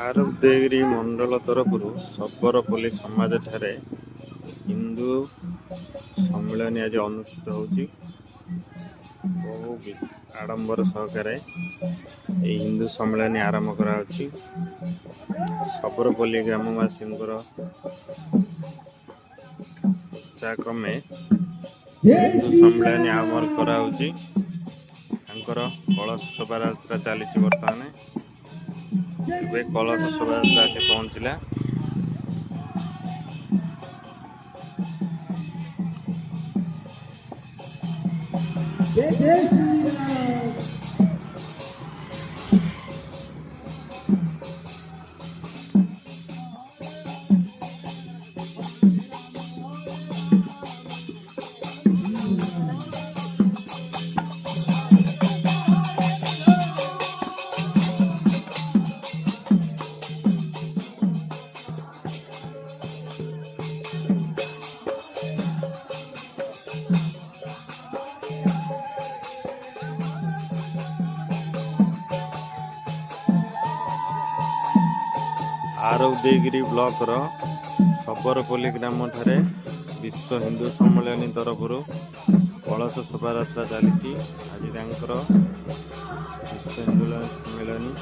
ଆରବଦେଗିରି ମଣ୍ଡଳ ତରଫରୁ ଶବରପଲ୍ଲୀ ସମାଜ ଠାରେ ହିନ୍ଦୁ ସମ୍ମିଳନୀ ଆଜି ଅନୁଷ୍ଠିତ ହେଉଛି। ବହୁ ଆଡମ୍ବର ସହକାରେ ଏହି ହିନ୍ଦୁ ସମ୍ମିଳନୀ ଆରମ୍ଭ କରାଯାଉଛି। ଶବରପଲ୍ଲୀ ଗ୍ରାମବାସୀଙ୍କର ଉତ୍ସାହ କ୍ରମେ ହିନ୍ଦୁ ସମ୍ମିଳନୀ ଆରମ୍ଭ କରାଯାଉଛି। ତାଙ୍କର କଳସ ଶୋଭାଯାତ୍ରା ଚାଲିଛି। ବର୍ତ୍ତମାନ ଏବେ କଳସ ଶୋଭାଯାତ୍ରା ଆସି ପହଞ୍ଚିଲା। ଆରବଦେଗିରି ବ୍ଲକର ଶବରପଲ୍ଲୀ ଗ୍ରାମଠାରେ ବିଶ୍ୱ ହିନ୍ଦୁ ସମ୍ମିଳନୀ ତରଫରୁ କଳସ ଶୋଭାଯାତ୍ରା ଚାଲିଛି। ଆଜି ତାଙ୍କର ବିଶ୍ୱ ହିନ୍ଦୁ ସମ୍ମିଳନୀ